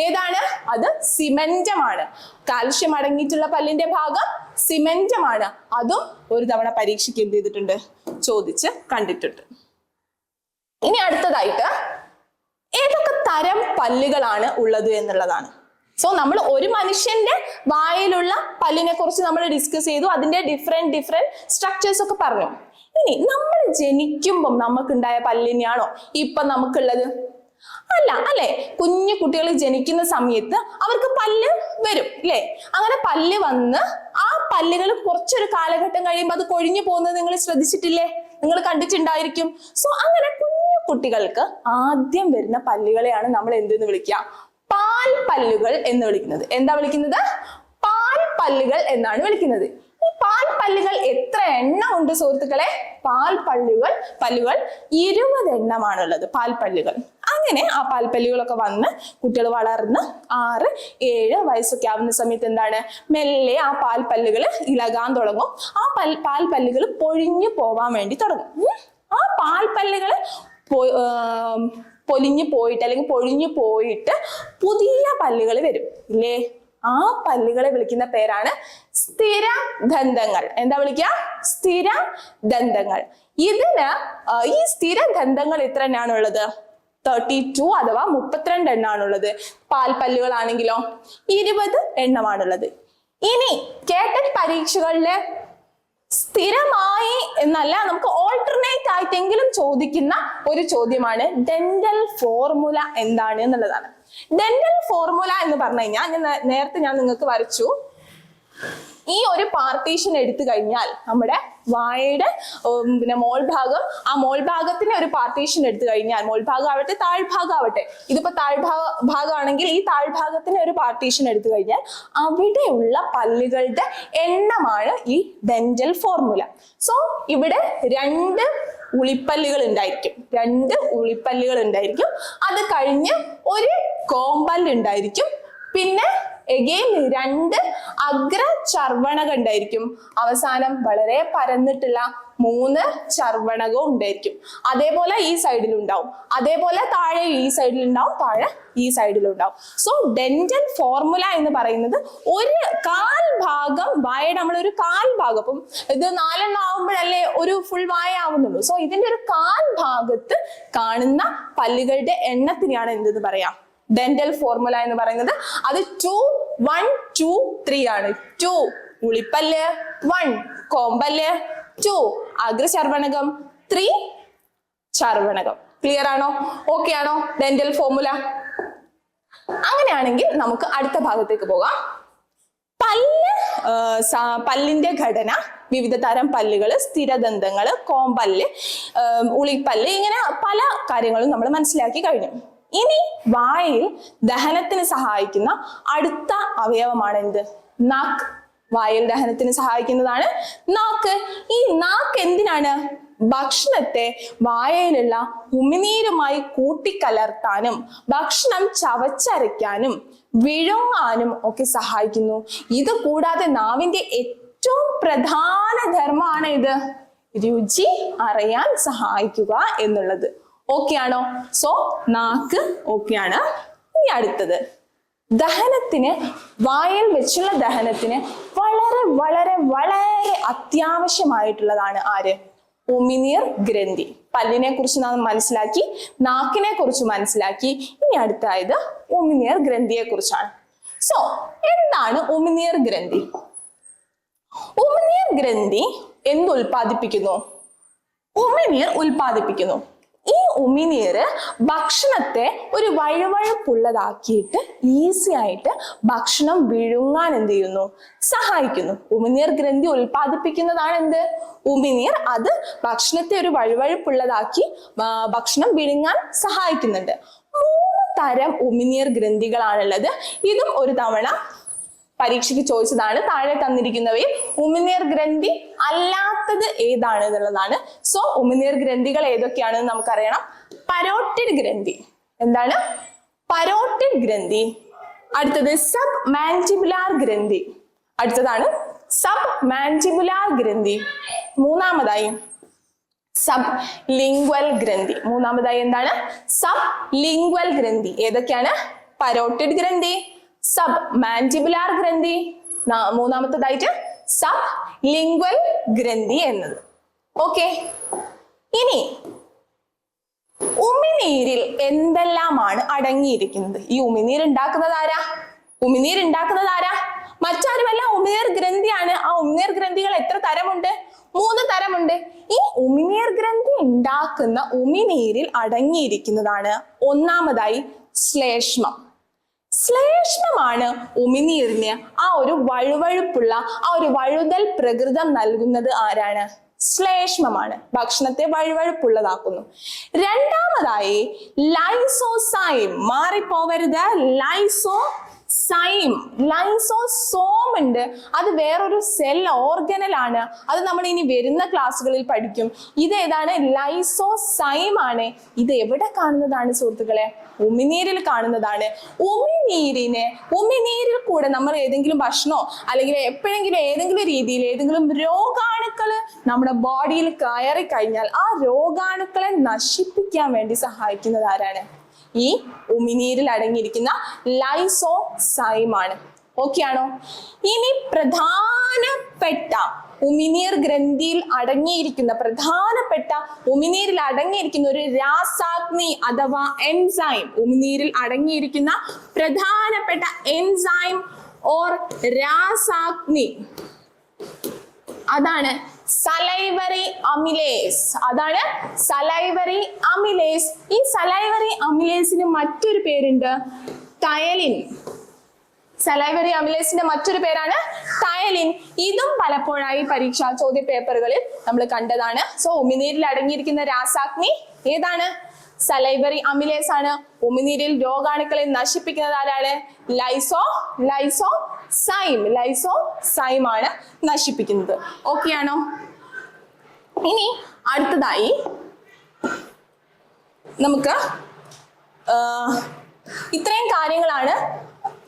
ഏതാണ്? അത് സിമെന്റമാണ്. കാൽഷ്യം അടങ്ങിയിട്ടുള്ള പല്ലിന്റെ ഭാഗം സിമെന്റമാണ്. അതും ഒരു തവണ പരീക്ഷയ്ക്ക് എന്ത് ചെയ്തിട്ടുണ്ട്? ചോദിച്ച് കണ്ടിട്ടുണ്ട്. ഇനി അടുത്തതായിട്ട് ഏതൊക്കെ തരം പല്ലുകളാണ് ഉള്ളത് എന്നുള്ളതാണ്. സോ നമ്മൾ ഒരു മനുഷ്യന്റെ വായിലുള്ള പല്ലിനെ കുറിച്ച് നമ്മൾ ഡിസ്കസ് ചെയ്തു. അതിന്റെ ഡിഫറെന്റ് സ്ട്രക്ചേഴ്സ് ഒക്കെ പറഞ്ഞു. ഇനി നമ്മൾ ജനിക്കുമ്പം നമുക്കുണ്ടായ പല്ലിനെയാണോ ഇപ്പൊ നമുക്കുള്ളത്? അല്ല അല്ലെ? കുഞ്ഞു കുട്ടികൾ ജനിക്കുന്ന സമയത്ത് അവർക്ക് പല്ല് വരും അല്ലെ? അങ്ങനെ പല്ല് വന്ന് ആ പല്ലുകൾ കുറച്ചൊരു കാലഘട്ടം കഴിയുമ്പോൾ അത് കൊഴിഞ്ഞു പോകുന്നത് നിങ്ങൾ ശ്രദ്ധിച്ചിട്ടില്ലേ? നിങ്ങൾ കണ്ടിട്ടുണ്ടായിരിക്കും. സോ അങ്ങനെ കുഞ്ഞു കുട്ടികൾക്ക് ആദ്യം വരുന്ന പല്ലുകളെയാണ് നമ്മൾ എന്തെന്ന് വിളിക്കുക? പാൽ പല്ലുകൾ എന്ന് വിളിക്കുന്നത്. എന്താ വിളിക്കുന്നത്? പാൽ പല്ലുകൾ എന്നാണ് വിളിക്കുന്നത്. ഈ പാൽ പല്ലുകൾ എത്ര എണ്ണം ഉണ്ട് സുഹൃത്തുക്കളെ? പാൽ പല്ലുകൾ 20 എണ്ണമാണുള്ളത്. പാൽ പല്ലുകൾ. അങ്ങനെ ആ പാൽപ്പല്ലുകളൊക്കെ വന്ന് കുട്ടികൾ വളർന്ന് 6-7 വയസ്സൊക്കെ ആവുന്ന സമയത്ത് എന്താണ്? മെല്ലെ ആ പാൽപ്പല്ലുകൾ ഇളകാൻ തുടങ്ങും. ആ പാൽപ്പല്ലുകൾ പൊഴിഞ്ഞു പോവാൻ വേണ്ടി തുടങ്ങും. ആ പാൽപ്പല്ലുകൾ പൊലിഞ്ഞു പോയിട്ട് അല്ലെങ്കിൽ പൊഴിഞ്ഞു പോയിട്ട് പുതിയ പല്ലുകൾ വരും ഇല്ലേ? ആ പല്ലുകളെ വിളിക്കുന്ന പേരാണ് സ്ഥിരദന്തങ്ങൾ. എന്താ വിളിക്കുക? സ്ഥിരദന്തങ്ങൾ. ഇതിന് ഈ സ്ഥിരദന്തങ്ങൾ എത്ര എണ്ണാണുള്ളത്? 32 അഥവാ 32 എണ്ണാണുള്ളത്. പാൽപ്പല്ലുകളാണെങ്കിലോ 20 എണ്ണമാണുള്ളത്. ഇനി കേട്ടറ്റ് പരീക്ഷകളിലെ സ്ഥിരമായി എന്നല്ല, നമുക്ക് ഓൾട്ടർനേറ്റ് ആയിട്ടെങ്കിലും ചോദിക്കുന്ന ഒരു ചോദ്യമാണ് ഡെന്റൽ ഫോർമുല എന്താണ് എന്നുള്ളതാണ്. ഡെന്റൽ ഫോർമുല എന്ന് പറഞ്ഞു കഴിഞ്ഞാൽ നേരത്തെ ഞാൻ നിങ്ങൾക്ക് വരച്ചു. ഈ ഒരു പാർട്ടീഷൻ എടുത്തു കഴിഞ്ഞാൽ നമ്മുടെ വായയുടെ പിന്നെ മോൾഭാഗം, ആ മോൾഭാഗത്തിന് ഒരു പാർട്ടീഷൻ എടുത്തു കഴിഞ്ഞാൽ, മോൾഭാഗം ആവട്ടെ താഴ്ഭാഗം ആവട്ടെ, ഇതിപ്പോ താഴ്ഭാഗമാണെങ്കിൽ ഈ താഴ്ഭാഗത്തിന് ഒരു പാർട്ടീഷൻ എടുത്തു കഴിഞ്ഞാൽ അവിടെയുള്ള പല്ലുകളുടെ എണ്ണമാണ് ഈ ഡെന്റൽ ഫോർമുല. സോ ഇവിടെ രണ്ട് ഉളിപ്പല്ലുകൾ ഉണ്ടായിരിക്കും, അത് കഴിഞ്ഞ് ഒരു കോമ്പല്ല് ഉണ്ടായിരിക്കും, പിന്നെ എഗെയിൻ രണ്ട് അഗ്രചർവണകം ഉണ്ടായിരിക്കും, അവസാനം വളരെ പരന്നിട്ടുള്ള 3 ചർവണകവും ഉണ്ടായിരിക്കും. അതേപോലെ ഈ സൈഡിൽ ഉണ്ടാവും, അതേപോലെ താഴെ ഈ സൈഡിൽ ഉണ്ടാവും, താഴെ ഈ സൈഡിലും ഉണ്ടാവും. സോ ഡെന്റൽ ഫോർമുല എന്ന് പറയുന്നത് ഒരു കാൽ ഭാഗം വായയുടെ, നമ്മളൊരു കാൽ ഭാഗം, അപ്പം ഇത് 4 എണ്ണം ആവുമ്പോഴല്ലേ ഒരു ഫുൾ വായ ആവുന്നുള്ളൂ. സോ ഇതിന്റെ ഒരു കാൽ ഭാഗത്ത് കാണുന്ന പല്ലുകളുടെ എണ്ണത്തിനെയാണ് എന്തെന്ന് പറയാം, ഡെന്റൽ ഫോർമുല എന്ന് പറയുന്നത്. അത് 2, 1, 2, 3 ആണ്. 2 ഉളിപ്പല്ല്, 1 കോമ്പല്ല്, 2 അഗ്രചർവണകം, 3 ചർവണകം. ക്ലിയർ ആണോ? ഓക്കെ ആണോ ഡെന്റൽ ഫോർമുല? അങ്ങനെയാണെങ്കിൽ നമുക്ക് അടുത്ത ഭാഗത്തേക്ക് പോകാം. പല്ലിന്റെ ഘടന, വിവിധ തരം പല്ലുകള്, സ്ഥിരദന്തങ്ങള്, കോമ്പല്ല്, ഉളിപ്പല്ല്, ഇങ്ങനെ പല കാര്യങ്ങളും നമ്മൾ മനസ്സിലാക്കി കഴിഞ്ഞു. ഇനി വായയിൽ ദഹനത്തിന് സഹായിക്കുന്ന അടുത്ത അവയവമാണ് എന്ത്? നാക്ക്. വായയിൽ ദഹനത്തിന് സഹായിക്കുന്നതാണ് നാക്ക്. ഈ നാക്ക് എന്തിനാണ്? ഭക്ഷണത്തെ വായയിലുള്ള ഉമിനീരുമായി കൂട്ടിക്കലർത്താനും ഭക്ഷണം ചവച്ചരയ്ക്കാനും വിഴുങ്ങാനും ഒക്കെ സഹായിക്കുന്നു. ഇത് കൂടാതെ നാവിന്റെ ഏറ്റവും പ്രധാന ധർമ്മമാണ് ഇത്, രുചി അറിയാൻ സഹായിക്കുക എന്നുള്ളത്. ഓക്കെ ആണോ? സോ നാക്ക് ഓക്കെ ആണ്. ഇനി അടുത്തത് ദഹനത്തിന്, വായയിൽ വെച്ചുള്ള ദഹനത്തിന് വളരെ വളരെ വളരെ അത്യാവശ്യമായിട്ടുള്ളതാണ് ആര്? ഉമിനീർ ഗ്രന്ഥി. പല്ലിനെ കുറിച്ച് നാം മനസ്സിലാക്കി, നാക്കിനെ കുറിച്ച് മനസ്സിലാക്കി. ഇനി അടുത്തായത് ഉമിനീർ ഗ്രന്ഥിയെ കുറിച്ചാണ്. സോ എന്താണ് ഉമിനീർ ഗ്രന്ഥി? ഉമിനീർ ഗ്രന്ഥി എന്ത് ഉൽപ്പാദിപ്പിക്കുന്നു? ഉമിനീർ ഉൽപ്പാദിപ്പിക്കുന്നു. ഈ ഉമിനീർ ഭക്ഷണത്തെ ഒരു വഴുവഴുപ്പുള്ളതാക്കിയിട്ട് ഈസി ആയിട്ട് ഭക്ഷണം വിഴുങ്ങാൻ എന്ത് ചെയ്യുന്നു? സഹായിക്കുന്നു. ഉമിനീർ ഗ്രന്ഥി ഉൽപ്പാദിപ്പിക്കുന്നതാണ് എന്ത്? ഉമിനീർ. അത് ഭക്ഷണത്തെ ഒരു വഴുവഴുപ്പുള്ളതാക്കി ഭക്ഷണം വിഴുങ്ങാൻ സഹായിക്കുന്നുണ്ട്. 3 തരം ഉമിനീർ ഗ്രന്ഥികളാണുള്ളത്. ഇതും ഒരു തവണ പരീക്ഷയ്ക്ക് ചോദിച്ചതാണ്. താഴെ തന്നിരിക്കുന്നവയിൽ ഉമിനീർ ഗ്രന്ഥി അല്ലാത്തത് ഏതാണ് എന്നുള്ളതാണ്. സോ ഉമിനീർ ഗ്രന്ഥികൾ ഏതൊക്കെയാണെന്ന് നമുക്കറിയണം. പരോട്ടിഡ് ഗ്രന്ഥി. എന്താണ്? പരോട്ടിഡ് ഗ്രന്ഥി. അടുത്തത് സബ് മാൻഡിബുലാർ ഗ്രന്ഥി. അടുത്തതാണ് സബ് മാൻഡിബുലാർ ഗ്രന്ഥി. മൂന്നാമതായി സബ് ലിംഗ്വൽ ഗ്രന്ഥി. മൂന്നാമതായി എന്താണ്? സബ് ലിംഗ്വൽ ഗ്രന്ഥി. ഏതൊക്കെയാണ്? പരോട്ടിഡ് ഗ്രന്ഥി, സബ് മാൻഡിബുലാർ ഗ്രന്ഥി, മൂന്നാമത്തേതായിട്ട് സബ് ലിംഗ്വൽ ഗ്രന്ഥി എന്നത്. ഓക്കെ. ഇനി ഉമിനീരിൽ എന്തെല്ലാമാണ് അടങ്ങിയിരിക്കുന്നത്? ഈ ഉമിനീർ ഉണ്ടാക്കുന്നത് ആരാ? ഉമിനീർ ഉണ്ടാക്കുന്നത് ആരാ? മറ്റാരുമല്ല, ഉമിനീർ ഗ്രന്ഥിയാണ്. ആ ഉമിനീർ ഗ്രന്ഥികൾ എത്ര തരമുണ്ട്? 3 തരമുണ്ട്. ഈ ഉമിനീർ ഗ്രന്ഥി ഉണ്ടാക്കുന്ന ഉമിനീരിൽ അടങ്ങിയിരിക്കുന്നതാണ് ഒന്നാമതായി ശ്ലേഷ്മം. ശ്ലേഷ്മമാണ് ഉമിനീരിന് ആ ഒരു വഴുവഴുപ്പുള്ള, ആ ഒരു വഴുതൽ പ്രകൃതം നൽകുന്നത്. ആരാണ്? ശ്ലേഷ്മമാണ്. ഭക്ഷണത്തെ വഴുവഴുപ്പുള്ളതാക്കുന്നു. രണ്ടാമതായി ലൈസോസൈം. മാറിപ്പോവരുത്. ലൈസോസോം ഉണ്ട്. അത് വേറൊരു സെൽ ഓർഗനലാണ്. അത് നമ്മൾ ഇനി വരുന്ന ക്ലാസ്സുകളിൽ പഠിക്കും. ഇത് ഏതാണ്? ലൈസോസൈം ആണ്. ഇത് എവിടെ കാണുന്നതാണ് സുഹൃത്തുക്കളെ? ഉമിനീരിൽ കാണുന്നതാണ്. ഉമിനീരിൽ കൂടെ നമ്മൾ ഏതെങ്കിലും ഭക്ഷണമോ അല്ലെങ്കിൽ എപ്പോഴെങ്കിലും ഏതെങ്കിലും രീതിയിൽ ഏതെങ്കിലും രോഗാണുക്കള് നമ്മുടെ ബോഡിയിൽ കയറി കഴിഞ്ഞാൽ ആ രോഗാണുക്കളെ നശിപ്പിക്കാൻ വേണ്ടി സഹായിക്കുന്നത് ആരാണ്? ഈ ഉമിനീരിൽ അടങ്ങിയിരിക്കുന്ന ലൈസോസൈം ആണ്. ഓക്കെ ആണോ? ഇനി പ്രധാനപ്പെട്ട ഉമിനീർ ഗ്രന്ഥിയിൽ അടങ്ങിയിരിക്കുന്ന ഉമിനീരിൽ അടങ്ങിയിരിക്കുന്ന ഒരു രാസാഗ്നി അഥവാ എൻസൈം, ഉമിനീരിൽ അടങ്ങിയിരിക്കുന്ന പ്രധാനപ്പെട്ട എൻസൈം ഓർ രാസാഗ്നി, അതാണ് സലൈവറി അമിലേസ്. അതാണ് സലൈവറി അമിലേസ്. ഈ സലൈവറി അമിലേസിന് മറ്റൊരു പേരുണ്ട്, ടയലിൻ. സലൈവറി അമിലേസിന്റെ മറ്റൊരു പേരാണ് ടയലിൻ. ഇതും പലപ്പോഴായി പരീക്ഷാ ചോദ്യ പേപ്പറുകളിൽ നമ്മൾ കണ്ടതാണ്. സോ ഉമിനീരിൽ അടങ്ങിയിരിക്കുന്ന രാസാഗ്നി ഏതാണ്? സലൈവറി അമിലേസ് ആണ്. ഉമിനീരിൽ രോഗാണുക്കളെ നശിപ്പിക്കുന്നത് ആരാണ്? ലൈസോസൈം ആണ് നശിപ്പിക്കുന്നത്. ഓക്കെ ആണോ? ഇനി അടുത്തതായി നമുക്ക് ഇത്രയും കാര്യങ്ങളാണ്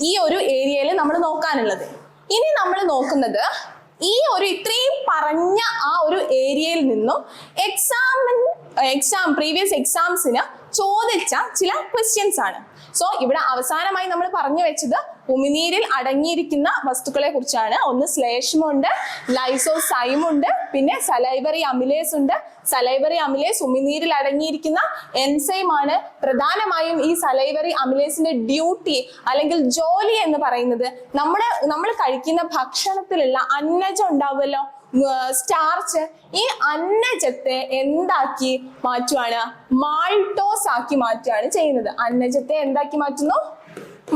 ഈ ഒരു ഏരിയയിൽ നമ്മൾ നോക്കാനുള്ളത്. ഇനി നമ്മൾ നോക്കുന്നത് ഈ ഒരു ഇത്രയും പറഞ്ഞ ആ ഒരു ഏരിയയിൽ നിന്നും പ്രീവിയസ് എക്സാംസിന് ചോദിച്ച ചില ക്വസ്റ്റ്യൻസ് ആണ്. സോ ഇവിടെ അവസാനമായി നമ്മൾ പറഞ്ഞു വെച്ചത് ഉമിനീരിൽ അടങ്ങിയിരിക്കുന്ന വസ്തുക്കളെ കുറിച്ചാണ്. ഒന്ന് ശ്ലേഷ്മമുണ്ട്, ലൈസോസൈമുണ്ട്, പിന്നെ സലൈവറി അമിലേസ് ഉണ്ട്. സലൈവറി അമിലേസ് ഉമിനീരിൽ അടങ്ങിയിരിക്കുന്ന എൻസൈം ആണ്. പ്രധാനമായും ഈ സലൈവറി അമിലേസിന്റെ ഡ്യൂട്ടി അല്ലെങ്കിൽ ജോലി എന്ന് പറയുന്നത് നമ്മൾ കഴിക്കുന്ന ഭക്ഷണത്തിലുള്ള അന്നജം ഉണ്ടാവുമല്ലോ, സ്റ്റാർച്ച്, ഈ അന്നജത്തെ എന്താക്കി മാറ്റുവാണ്? മാൾട്ടോസ് ആക്കി മാറ്റുകയാണ് ചെയ്യുന്നത്. അന്നജത്തെ എന്താക്കി മാറ്റുന്നു?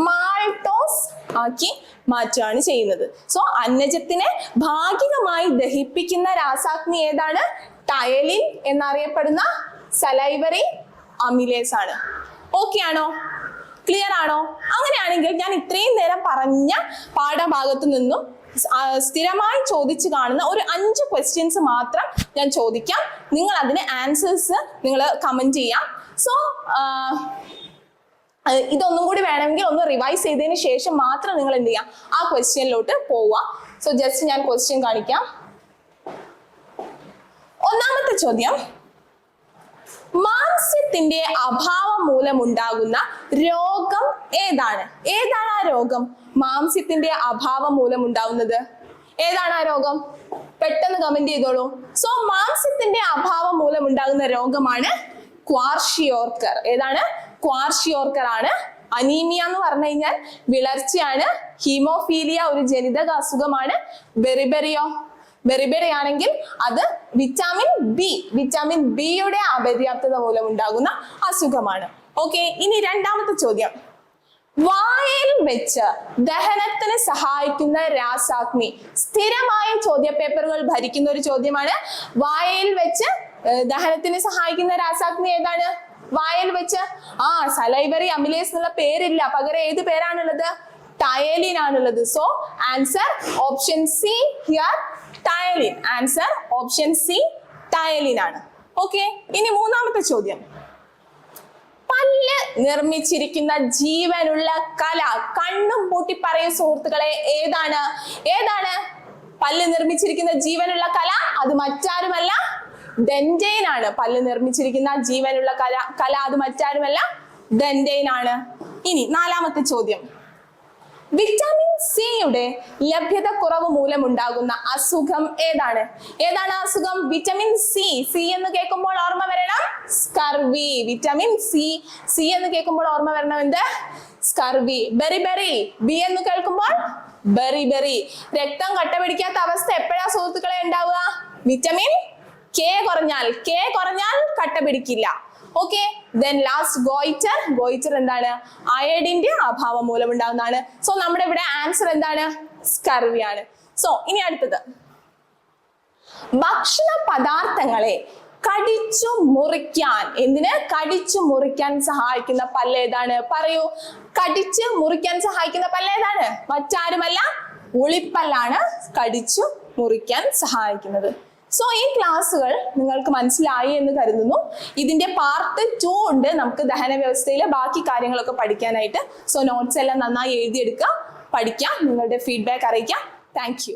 മാൾട്ടോസ് ആക്കി മാറ്റുകയാണ് ചെയ്യുന്നത്. സോ അന്നജത്തിനെ ഭാഗികമായി ദഹിപ്പിക്കുന്ന രാസാഗ്നി ഏതാണ്? ടയലിൻ എന്നറിയപ്പെടുന്ന സലൈവറി അമിലേസ് ആണ്. ഓക്കെ ആണോ? ക്ലിയർ ആണോ? അങ്ങനെയാണെങ്കിൽ ഞാൻ ഇത്രയും നേരം പറഞ്ഞ പാഠഭാഗത്തു നിന്നും സ്ഥിരമായി ചോദിച്ചു കാണുന്ന ഒരു 5 ക്വസ്റ്റ്യൻസ് മാത്രം ഞാൻ ചോദിക്കാം. നിങ്ങൾ അതിന് ആൻസേഴ്സ് നിങ്ങൾ കമന്റ് ചെയ്യാം. സോ ഇതൊന്നും കൂടി വേണമെങ്കിൽ ഒന്ന് റിവൈസ് ചെയ്തതിന് ശേഷം മാത്രം നിങ്ങൾ എന്ത് ചെയ്യാം? ആ ക്വസ്റ്റ്യനിലോട്ട് പോവുക. സോ ജസ്റ്റ് ഞാൻ ക്വസ്റ്റ്യൻ കാണിക്കാം. ഒന്നാമത്തെ ചോദ്യം, മാംസ്യത്തിന്റെ അഭാവം മൂലമുണ്ടാകുന്ന രോഗം ഏതാണ്? ഏതാണ് ആ രോഗം? മാംസ്യത്തിന്റെ അഭാവം മൂലമുണ്ടാകുന്നത് ഏതാണ് ആ രോഗം? പെട്ടെന്ന് കമന്റ് ചെയ്തോളൂ. സോ മാംസ്യത്തിന്റെ അഭാവം മൂലമുണ്ടാകുന്ന രോഗമാണ് ക്വാർഷിയോർക്കർ. ഏതാണ്? ക്വാർഷിയോർക്കർ ആണ്. അനീമിയ എന്ന് പറഞ്ഞു കഴിഞ്ഞാൽ വിളർച്ചയാണ്. ഹീമോഫീലിയ ഒരു ജനിതക അസുഖമാണ്. ബെറിബെറി ആണെങ്കിൽ അത് വിറ്റാമിൻ ബിയുടെ അപര്യാപ്തത മൂലം ഉണ്ടാകുന്ന അസുഖമാണ്. ഓക്കെ, ഇനി രണ്ടാമത്തെ ചോദ്യം, വായയിൽ വെച്ച് ദഹനത്തിന് സഹായിക്കുന്ന രാസാഗ്നി. സ്ഥിരമായ ചോദ്യ പേപ്പറുകൾ ഭരിക്കുന്ന ഒരു ചോദ്യമാണ്. വായയിൽ വെച്ച് ദഹനത്തിന് സഹായിക്കുന്ന രാസാഗ്നി ഏതാണ്? വായയിൽ വെച്ച് സലൈവറി അമിലേസ് എന്നുള്ള പേരില്ല, പകരം ഏത് പേരാണുള്ളത്? ടയലിൻ ആണുള്ളത്. So answer option C here, ptyalin. Answer option C, ptyalin ആണ്. ഓക്കെ, ഇനി മൂന്നാമത്തെ ചോദ്യം, പല്ല് നിർമ്മിച്ചിരിക്കുന്ന ജീവനുള്ള കല. കണ്ണും പൂട്ടി പറയൂ സുഹൃത്തുക്കളെ, ഏതാണ്? പല്ല് നിർമ്മിച്ചിരിക്കുന്ന ജീവനുള്ള കല? അത് മറ്റാരുമല്ല, ഡെന്റൈൻ ആണ്. പല്ല് നിർമ്മിച്ചിരിക്കുന്ന ജീവനുള്ള കല അത് മറ്റാരുമല്ല, ഡെന്റൈൻ ആണ്. ഇനി നാലാമത്തെ ചോദ്യം, വിറ്റാമിൻ സിയുടെ ലഭ്യത കുറവ് മൂലമുണ്ടാകുന്ന അസുഖം ഏതാണ്? ഏതാണ് അസുഖം? വിറ്റാമിൻ സി എന്ന് കേൾക്കുമ്പോൾ ഓർമ്മ വരണം സ്കർവി. വിറ്റാമിൻ സി എന്ന് കേൾക്കുമ്പോൾ ഓർമ്മ വരണം എന്ത്? സ്കർവി. ബെറി ബി എന്ന് കേൾക്കുമ്പോൾ ബെറി. രക്തം കട്ട പിടിക്കാത്ത അവസ്ഥ എപ്പോഴാ സുഹൃത്തുക്കളെ ഉണ്ടാവുക? വിറ്റാമിൻ കെ കുറഞ്ഞാൽ കട്ട പിടിക്കില്ല. ഓക്കെ, ദെൻ ലാസ്റ്റ് ഗോയിറ്റർ എന്താണ്? അയഡിന്റെ അഭാവം മൂലം ഉണ്ടാകുന്നതാണ്. സോ നമ്മുടെ ഇവിടെ ആൻസർ എന്താണ്? സ്കർവി ആണ്. സോ ഇനി അടുത്തത്, ഭക്ഷണ പദാർത്ഥങ്ങളെ കടിച്ചു മുറിക്കാൻ, കടിച്ചു മുറിക്കാൻ സഹായിക്കുന്ന പല്ല് ഏതാണ്? പറയൂ, കടിച്ചു മുറിക്കാൻ സഹായിക്കുന്ന പല്ല് ഏതാണ്? മറ്റാരുമല്ല, ഉളിപ്പല്ലാണ് കടിച്ചു മുറിക്കാൻ സഹായിക്കുന്നത്. സോ ഈ ക്ലാസ്സുകൾ നിങ്ങൾക്ക് മനസ്സിലായി എന്ന് കരുതുന്നു. ഇതിന്റെ പാർട്ട് 2 ഉണ്ട്, നമുക്ക് ദഹന വ്യവസ്ഥയിലെ ബാക്കി കാര്യങ്ങളൊക്കെ പഠിക്കാനായിട്ട്. സോ നോട്ട്സ് എല്ലാം നന്നായി എഴുതിയെടുക്കുക, പഠിക്കാം, നിങ്ങളുടെ ഫീഡ്ബാക്ക് അറിയിക്കാം. Thank you.